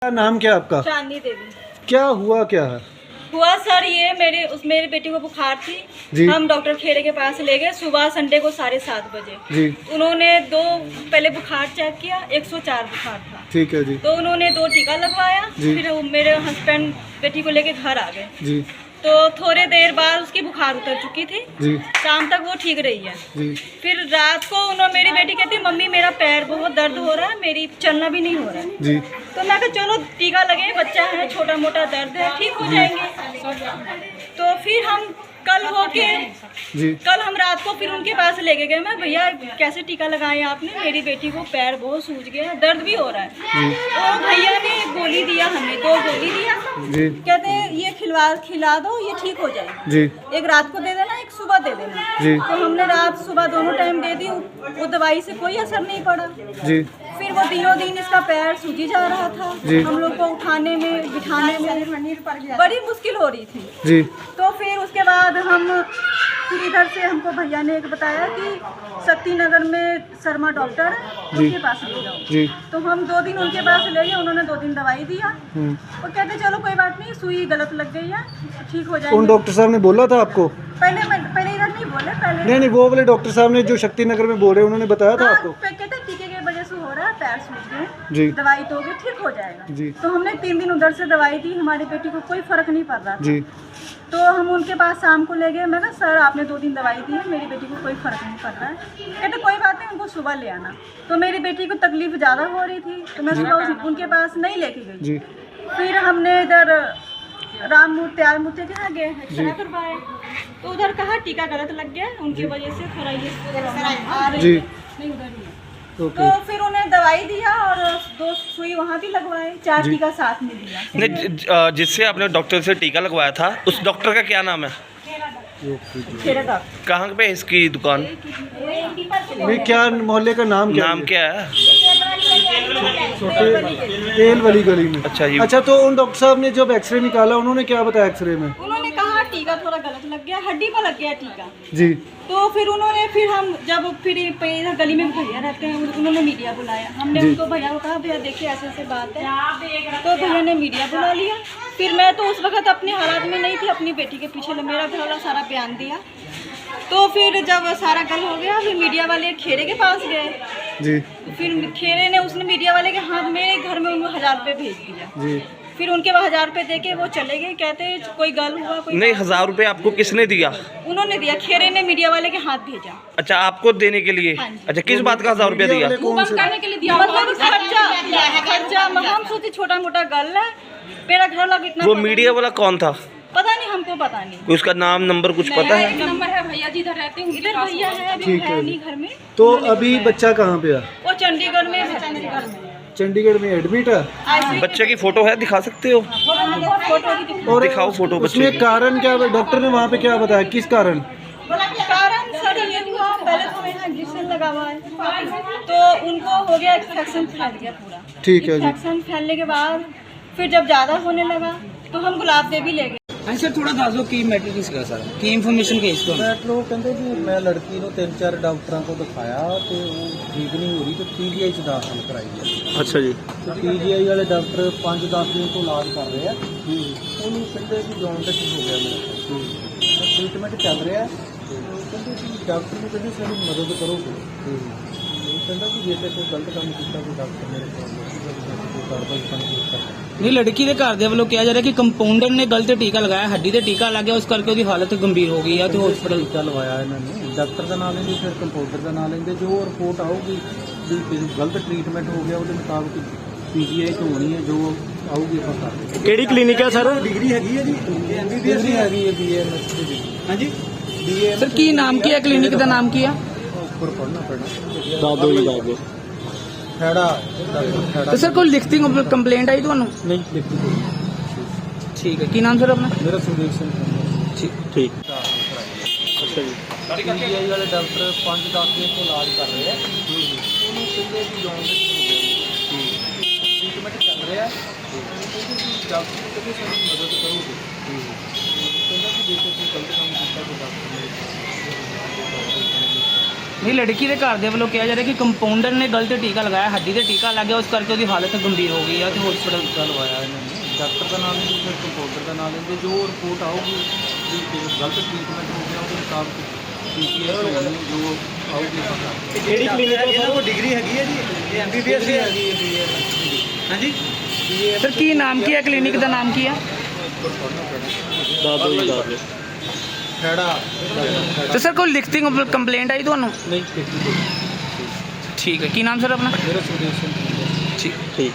क्या नाम क्या आपका? चांदनी देवी। क्या हुआ क्या है? हुआ सर ये मेरी बेटी को बुखार थी। हम डॉक्टर खेड़े के पास ले गए सुबह संडे को 7:30 बजे जी। उन्होंने पहले बुखार चेक किया, 104 बुखार था। ठीक है जी। तो उन्होंने 2 टीका लगवाया। फिर मेरे हस्बैंड बेटी को लेके घर आ गए जी। तो थोड़े देर बाद उसकी बुखार उतर चुकी थी जी। शाम तक वो ठीक रही है जी। फिर रात को मेरी बेटी कहती मम्मी मेरा पैर बहुत दर्द हो रहा है, मेरी चलना भी नहीं हो रहा है। जी। तो मैं कहा चलो टीका लगे, बच्चा है, छोटा मोटा दर्द है, ठीक हो जाएंगे। तो फिर हम कल हम रात को फिर उनके पास लेके गए। मैं भैया कैसे टीका लगाया आपने, मेरी बेटी को पैर बहुत सूज गया, दर्द भी हो रहा है। तो भैया ने गोली दिया, हमें 2 गोली दिया। कहते हैं ये खिला दो, ये ठीक हो जाएगी। जी। एक रात को दे देना, एक सुबह दे देना। जी। तो हमने रात सुबह दोनों टाइम दे दी। वो दवाई से कोई असर नहीं पड़ा। जी। फिर वो दिनों दिन इसका पैर सूजी जा रहा था। हम लोग को उठाने में बिठाने में बड़ी मुश्किल हो रही थी। जी। तो फिर उसके बाद फिर इधर से हमको भैया ने एक बताया कि शक्ति नगर में शर्मा डॉक्टर है, उनके पास ले जाओ। जी। तो हम 2 दिन उनके पास ले गए, उन्होंने 2 दिन दवाई दिया। वो कहते चलो कोई बात नहीं, सुई गलत लग गई है, ठीक हो जाएगा। उन डॉक्टर साहब ने बोला था आपको? पहले इधर नहीं बोले, पहले नहीं वो वाले डॉक्टर साहब ने जो शक्ति नगर में बोल रहे उन्होंने बताया था आपको? कहते टीके की वजह से हो रहा है, पैर सूज गए, दवाई तो होगी, ठीक हो जाएगा। जी। तो हमने 3 दिन उधर से दवाई दी, हमारी बेटी को कोई फर्क नहीं पड़ रहा था। जी। तो हम उनके पास शाम को ले गए। मैं कहा सर आपने 2 दिन दवाई दी है, मेरी बेटी को कोई फर्क नहीं पड़ रहा है। कहते कोई बात नहीं, उनको सुबह ले आना। तो मेरी बेटी को तकलीफ ज़्यादा हो रही थी तो मैं सुबह उनके पास नहीं लेके गई। जी। फिर हमने इधर राममूर्ति के यहाँ गए, एक्सरे करवाए तो उधर कहा टीका गलत लग गया, उनकी वजह से थोड़ा ये आ रही है, नहीं उधर ही है। तो फिर उन्हें दवाई दिया और 2 सुई वहाँ भी लगवाए, 4 टीका साथ में दिया। नहीं, जिससे आपने डॉक्टर से टीका लगवाया था उस डॉक्टर का क्या नाम है? कहाँ पे इसकी दुकान? क्या मोहल्ले का नाम क्या है? तेल वाली गली में। अच्छा जी। अच्छा, तो उन डॉक्टर साहब ने जब एक्सरे निकाला उन्होंने क्या बताया एक्सरे में? उन्होंने कहा टीका थोड़ा गलत लग गया, हड्डी पर लग गया टीका। जी। तो फिर हम जब इधर गली में भैया रहते हैं, उन्होंने मीडिया बुलाया। हमने उनको भैया को कहा भैया देखिए ऐसे बात है। तो भैया ने मीडिया बुला लिया। फिर मैं तो उस वक्त अपने हालात में नहीं थी, अपनी बेटी के पीछे मेरा घर वाला सारा बयान दिया। तो फिर जब सारा कल हो गया फिर मीडिया वाले खेड़े के पास गए। जी। फिर खेड़े ने उसने मीडिया वाले के हाथ मेरे घर में उनको 1000 रुपये भेज दिया। जी। फिर उनके 1000 रुपये दे के वो चले गए, कहते कोई गल हुआ कोई नहीं। 1000 रुपये आपको किसने दिया? उन्होंने दिया, खेड़े ने मीडिया वाले के हाथ भेजा। अच्छा, आपको देने के लिए? अच्छा, किस बात का 1000 रुपया दिया? करने के लिए दिया, मतलब खर्चा हम सोचे छोटा मोटा गल है, मेरा घर वाला इतना। वो मीडिया वाला कौन था? पता नहीं, हमको पता नहीं। कोई उसका नाम नंबर कुछ पता है? नंबर है भैया जी इधर रहते हैं, इधर भैया है, अभी है नहीं घर में। तो अभी बच्चा कहाँ पे है? वो चंडीगढ़ में है। चंडीगढ़ में एडमिट है। बच्चे की फोटो है, दिखा सकते हो? और दिखाओ फोटो। उसमें कारण क्या, डॉक्टर ने वहाँ पे क्या बताया, किस कारण? सर ये हुआ, पहले तो यहाँ इंजेक्शन लगा हुआ है तो उनको हो गया इन्फेक्शन, फैल गया पूरा। ठीक है जी। इन्फेक्शन फैलने के बाद फिर जब ज़्यादा होने लगा तो हम गुलाब देवी ले गए। सर थोड़ा दस दो की मैटर किसका सर की इन्फॉर्मेशन के इसको लोग कहते कि मैं लड़की को 3-4 डॉक्टरों को दिखाया तो वो ठीक नहीं हो रही तो PGI से दाखिल कराई है। अच्छा जी। तो PGI वाले डॉक्टर 5-10 दिन तो इलाज कर रहे हैं, उन्होंने कहते कि जॉन्डिस हो गया मेरा, ट्रीटमेंट चल रहा है। कहते कि डॉक्टर को कहते सारी मदद करोगे, कहता कि जैसे कोई गलत काम किया कोई डॉक्टर मेरे को कार्रवाई करनी। नहीं, लड़की के घर दे वालों कहा जा रहा है कि कंपाउंडर ने गलत टीका लगाया, हड्डी से टीका लग गया, उस करके उसकी हालत गंभीर हो गई है तो हॉस्पिटल लवाया इन्होंने। डॉक्टर का नाम लेंगे, फिर कंपाउंडर का नाम लेंगे, जो रिपोर्ट आऊगी गलत ट्रीटमेंट हो गया उसके मुताबिक PGI तो होनी है, जो आऊगी पता। केड़ी क्लिनिक है सर? डिग्री हैगी है जी, डिग्री हैगी है BAMS की डिग्री। हाँ जी। सर की नाम की है क्लिनिक का नाम की है? ऊपर पढ़ना पड़ना। दादो जी दादो खैड़ा। तो सर कोई लिखती कंप्लेंट आई तो नहीं लिखती कोई। ठीक है, की नाम सर अपना? मेरा सुदेश सिंह। ठीक। अच्छा जी। PGI वाले डॉक्टर 5-10 दिन तो इलाज कर रहे हैं, उन्होंने कहते कि जॉन्डिस हो गया, ट्रीटमेंट चल रहा है। डॉक्टर को कहते सारी मदद करोगे, कहता कि जैसे कोई गलत काम किया तो डॉक्टर मेरे ਨਹੀਂ ਲੜਕੀ ਦੇ ਘਰ ਦੇ ਵੱਲੋਂ ਕਿਹਾ ਜਾ ਰਿਹਾ ਕਿ ਕੰਪਾਊਂਡਰ ਨੇ ਗਲਤ ਟੀਕਾ ਲਗਾਇਆ, ਹੱਡੀ ਤੇ ਟੀਕਾ ਲੱਗ ਗਿਆ, ਉਸ ਕਰਕੇ ਉਹਦੀ ਹਾਲਤ ਗੰਭੀਰ ਹੋ ਗਈ ਹੈ ਤੇ ਹਸਪੀਟਲ ਲਵਾਇਆ ਇਹਨਾਂ ਨੇ। ਡਾਕਟਰ ਦਾ ਨਾਮ ਨਹੀਂ ਫਿਰ ਕੰਪਾਊਂਡਰ ਦਾ ਨਾਮ ਲੈਂਦੇ, ਜੋ ਰਿਪੋਰਟ ਆਊਗੀ ਵੀ ਗਲਤ ਟ੍ਰੀਟਮੈਂਟ ਹੋ ਗਿਆ ਉਹਦੇ ਮੁਤਾਬਕ PCS ਜੋ ਆਊਗੀ ਪਤਾ। ਕਿਹੜੀ ਕਲੀਨਿਕ ਤੋਂ ਇਹਨਾਂ ਕੋਲ ਡਿਗਰੀ ਹੈਗੀ ਹੈ ਜੀ? MBBS ਹੈਗੀ ਹੈ ਹਾਂਜੀ ਸਰ ਕੀ ਨਾਮ ਕੀ ਹੈ, ਕਲੀਨਿਕ ਦਾ ਨਾਮ ਕੀ ਹੈ? ਖੈੜਾ ਤੇ ਸਰ ਕੋਈ ਲਿਖਤੀ ਕੰਪਲੇਂਟ ਆਈ ਤੁਹਾਨੂੰ? ਨਹੀਂ ਠੀਕ ਹੈ, ਕੀ ਨਾਮ ਸਰ ਆਪਣਾ? ਮੇਰਾ ਸੁਖਦੇਵ ਸਿੰਘ ਠੀਕ।